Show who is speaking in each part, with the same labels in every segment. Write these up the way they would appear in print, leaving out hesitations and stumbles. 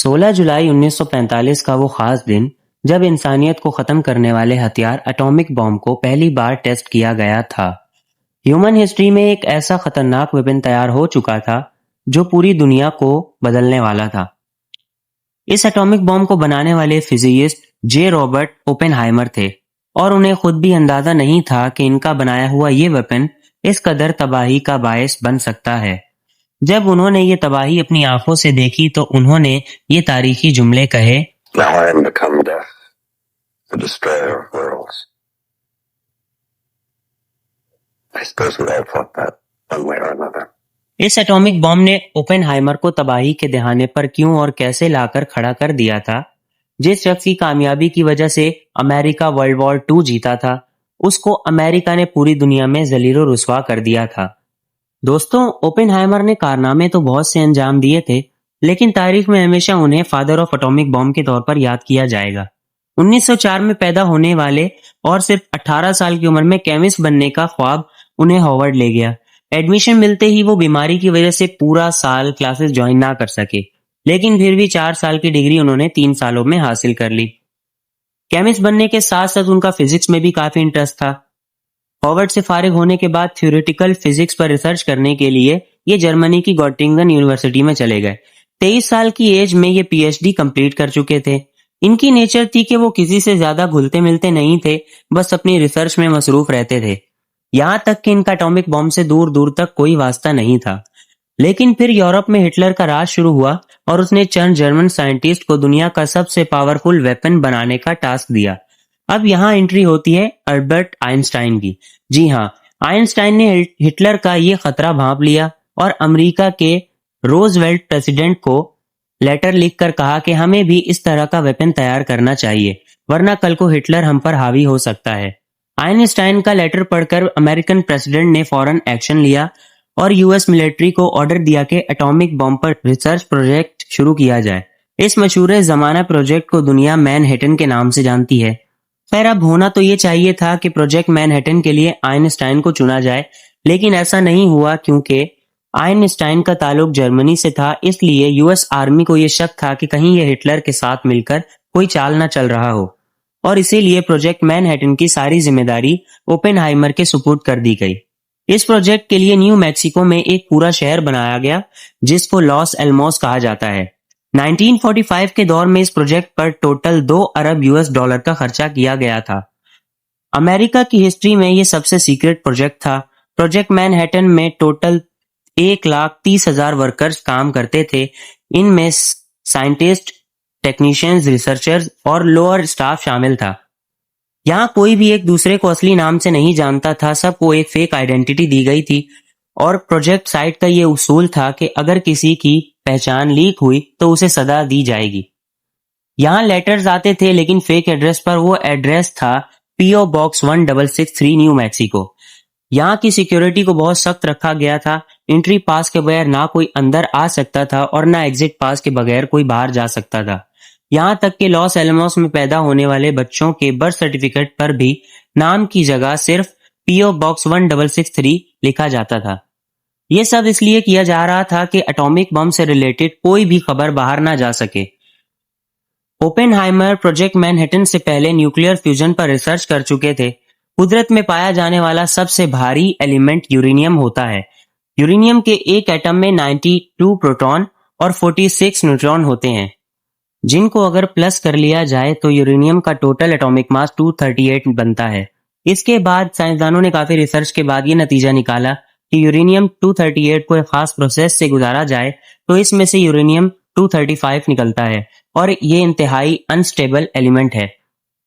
Speaker 1: 16 जुलाई 1945 का वो खास दिन जब इंसानियत को खत्म करने वाले हथियार एटॉमिक बॉम्ब को पहली बार टेस्ट किया गया था। ह्यूमन हिस्ट्री में एक ऐसा खतरनाक वेपन तैयार हो चुका था जो पूरी दुनिया को बदलने वाला था। इस एटॉमिक बॉम्ब को बनाने वाले फिजिसिस्ट जे रॉबर्ट ओपेनहाइमर थे और उन्हें खुद भी अंदाजा नहीं था कि इनका बनाया हुआ ये वेपन इस कदर तबाही का बायस बन सकता है। जब उन्होंने ये तबाही अपनी आंखों से देखी तो उन्होंने ये तारीखी जुमले कहे,
Speaker 2: Now I am become death, the destroyer of worlds. I suppose we all thought that one way or another.
Speaker 1: इस एटॉमिक बॉम्ब ने ओपेनहाइमर को तबाही के दहाने पर क्यों और कैसे लाकर खड़ा कर दिया था। जिस शख्स की कामयाबी की वजह से अमेरिका वर्ल्ड वॉर 2 जीता था, उसको अमेरिका ने पूरी दुनिया में जलीलो रुस्वा कर दिया था। दोस्तों, ओपेनहाइमर ने कारनामे तो बहुत से अंजाम दिए थे, लेकिन तारीख में हमेशा उन्हें फादर ऑफ एटॉमिक बॉम्ब के तौर पर याद किया जाएगा। 1904 में पैदा होने वाले और सिर्फ 18 साल की उम्र में केमिस्ट बनने का ख्वाब उन्हें हार्वर्ड ले गया। एडमिशन मिलते ही वो बीमारी की वजह से पूरा साल क्लासेस ज्वाइन ना कर सके, लेकिन फिर भी 4 साल की डिग्री उन्होंने 3 सालों में हासिल कर ली। केमिस्ट बनने के साथ साथ उनका फिजिक्स में भी काफी इंटरेस्ट था। हार्वर्ड से फारिग होने के बाद थ्योरेटिकल फिजिक्स पर रिसर्च करने के लिए ये जर्मनी की गॉटिंगन यूनिवर्सिटी में चले गए। 23 साल की एज में ये पीएचडी कंप्लीट कर चुके थे। इनकी नेचर थी कि वो किसी से ज्यादा घुलते मिलते नहीं थे, बस अपनी रिसर्च में मसरूफ रहते थे। यहां तक कि इनका एटॉमिक बॉम्ब से दूर दूर तक कोई वास्ता नहीं था। लेकिन फिर यूरोप में हिटलर का राज शुरू हुआ और उसने चंद जर्मन साइंटिस्ट को दुनिया का सबसे पावरफुल वेपन बनाने का टास्क दिया। अब यहाँ एंट्री होती है अल्बर्ट आइंस्टाइन की। जी हाँ, आइंस्टाइन ने हिटलर का ये खतरा भांप लिया और अमेरिका के रोजवेल्ट प्रेसिडेंट को लेटर लिखकर कहा कि हमें भी इस तरह का वेपन तैयार करना चाहिए, वरना कल को हिटलर हम पर हावी हो सकता है। आइंस्टाइन का लेटर पढ़कर अमेरिकन प्रेसिडेंट ने फौरन एक्शन लिया और यूएस मिलिट्री को ऑर्डर दिया कि एटॉमिक बॉम्ब पर रिसर्च प्रोजेक्ट शुरू किया जाए। इस मशहूर जमाना प्रोजेक्ट को दुनिया मैनहट्टन के नाम से जानती है। खैर, अब होना तो ये चाहिए था कि प्रोजेक्ट मैनहट्टन के लिए आइंस्टाइन को चुना जाए, लेकिन ऐसा नहीं हुआ क्योंकि आइंस्टाइन का ताल्लुक जर्मनी से था। इसलिए यूएस आर्मी को यह शक था कि कहीं ये हिटलर के साथ मिलकर कोई चाल न चल रहा हो, और इसीलिए प्रोजेक्ट मैनहट्टन की सारी जिम्मेदारी ओपेनहाइमर के सुपुर्द कर दी गई। इस प्रोजेक्ट के लिए न्यू मैक्सिको में एक पूरा शहर बनाया गया जिसको लॉस एल्मोस कहा जाता है। 1945 के दौर में इस प्रोजेक्ट पर टोटल 2 अरब यूएस डॉलर का खर्चा किया गया था। अमेरिका की हिस्ट्री में यह सबसे सीक्रेट प्रोजेक्ट था। प्रोजेक्ट मैनहट्टन में टोटल 1,30,000 वर्कर्स काम करते थे। इनमें साइंटिस्ट, टेक्नीशियंस, रिसर्चर्स और लोअर स्टाफ शामिल था। यहाँ कोई भी एक दूसरे को असली नाम से नहीं जानता था, सबको एक फेक आइडेंटिटी दी गई थी। और प्रोजेक्ट साइट का ये उसूल था कि अगर किसी की पहचान लीक हुई तो उसे सजा दी जाएगी। यहाँ लेटर्स आते थे, लेकिन फेक एड्रेस पर। वो एड्रेस था पीओ बॉक्स 1663 न्यू मैक्सिको। यहाँ की सिक्योरिटी को बहुत सख्त रखा गया था। एंट्री पास के बगैर ना कोई अंदर आ सकता था और ना एग्जिट पास के बगैर कोई बाहर जा सकता था। यहाँ तक कि लॉस एलमोस में पैदा होने वाले बच्चों के बर्थ सर्टिफिकेट पर भी नाम की जगह सिर्फ पीओ बॉक्स 1663 लिखा जाता था। यह सब इसलिए किया जा रहा था कि एटॉमिक बम से रिलेटेड कोई भी खबर बाहर ना जा सके। ओपेनहाइमर प्रोजेक्ट मैनहट्टन से पहले न्यूक्लियर फ्यूजन पर रिसर्च कर चुके थे। कुदरत में पाया जाने वाला सबसे भारी एलिमेंट यूरेनियम होता है। यूरेनियम के एक एटम में 92 प्रोटॉन और 46 न्यूट्रॉन होते हैं, जिनको अगर प्लस कर लिया जाए तो यूरेनियम का टोटल एटॉमिक मास 238 बनता है। इसके बाद साइंसदानों ने काफी रिसर्च के बाद ये नतीजा निकाला कि यूरेनियम 238 को एक खास प्रोसेस से गुजारा जाए तो इसमें से यूरेनियम 235 निकलता है और ये इंतहाई अनस्टेबल एलिमेंट है।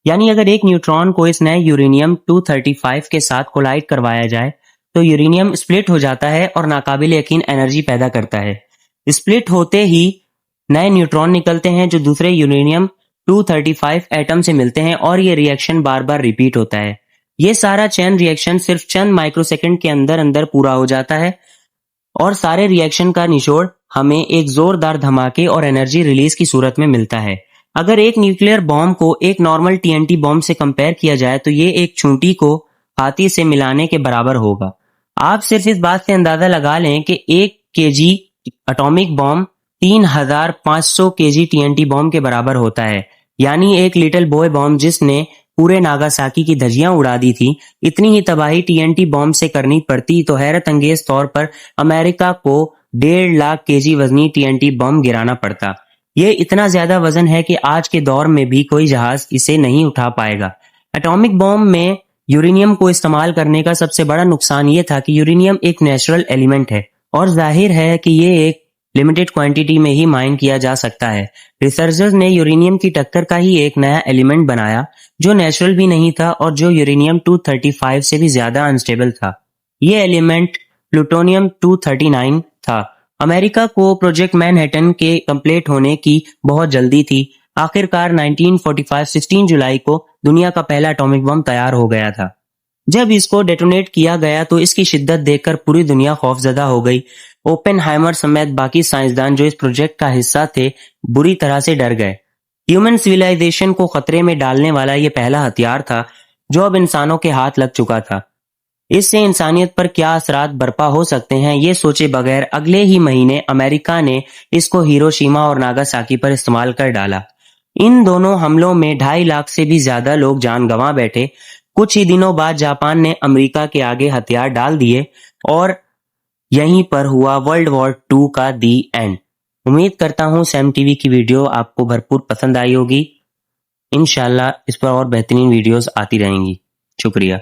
Speaker 1: यानी अगर एक न्यूट्रॉन को इस नए यूरेनियम 235 के साथ कोलाइड करवाया जाए तो यूरेनियम स्प्लिट हो जाता है और नाकाबिले यकीन एनर्जी पैदा करता है। स्प्लिट होते ही नए न्यूट्रॉन निकलते हैं जो दूसरे यूरेनियम 235 एटम से मिलते हैं और ये रिएक्शन बार बार रिपीट होता है। ये सारा चेन रिएक्शन सिर्फ चंद माइक्रोसेकंड के अंदर अंदर पूरा हो जाता है और सारे रिएक्शन का निचोड़ हमें एक जोरदार धमाके और एनर्जी रिलीज की सूरत में मिलता है। अगर एक न्यूक्लियर बॉम्ब को एक नॉर्मल टीएनटी बॉम्ब से कंपेयर किया जाए तो ये एक चूंटी को हाथी से मिलाने के बराबर होगा। आप सिर्फ इस बात से अंदाजा लगा लें कि 1 KG atomic bomb 3,500 KG TNT bomb के बराबर होता है। यानी एक लिटिल बॉय बॉम्ब जिसने पूरे नागासाकी की धज्जियां उड़ा दी थी, इतनी ही तबाही TNT बॉम्ब से करनी पड़ती तो हैरत अंगेज तौर पर अमेरिका को 1.5 लाख केजी वजनी TNT बॉम्ब गिराना पड़ता। ये इतना ज्यादा वजन है कि आज के दौर में भी कोई जहाज इसे नहीं उठा पाएगा। एटॉमिक बॉम्ब में यूरेनियम को इस्तेमाल करने का सबसे बड़ा नुकसान ये था कि यूरेनियम एक नेचुरल एलिमेंट है और जाहिर है कि ये एक लिमिटेड क्वांटिटी में ही माइन किया जा सकता है। रिसर्चर्स ने यूरेनियम की टक्कर का ही एक नया एलिमेंट बनाया जो नेचुरल भी नहीं था और जो यूरेनियम 235 से भी ज्यादा अनस्टेबल था। ये एलिमेंट प्लूटोनियम 239 था। अमेरिका को प्रोजेक्ट मैनहट्टन के कंप्लीट होने की बहुत जल्दी थी। आखिरकार 1945 16 जुलाई को दुनिया का पहला एटॉमिक बम तैयार हो गया था। जब इसको डेटोनेट किया गया तो इसकी शिद्दत देखकर पूरी दुनिया खौफजदा हो गई। ओपेनहाइमर समेत बाकी साइंसदान जो इस प्रोजेक्ट का हिस्सा थे बुरी तरह से डर गए। ह्यूमन सिविलाइजेशन को खतरे में डालने वाला ये पहला हथियार था जो अब इंसानों के हाथ लग चुका था। इससे इंसानियत पर क्या असरात बर्पा हो सकते हैं ये सोचे बगैर अगले ही महीने अमेरिका ने इसको हिरोशिमा और नागासाकी पर इस्तेमाल कर डाला। इन दोनों हमलों में 2.5 लाख से भी ज्यादा लोग जान गंवा बैठे। कुछ ही दिनों बाद जापान ने अमेरिका के आगे हथियार डाल दिए और यहीं पर हुआ वर्ल्ड वॉर 2 का दी एंड। उम्मीद करता हूं सैम टीवी की वीडियो आपको भरपूर पसंद आई होगी। इंशाल्लाह इस पर और बेहतरीन वीडियोस आती रहेंगी। शुक्रिया।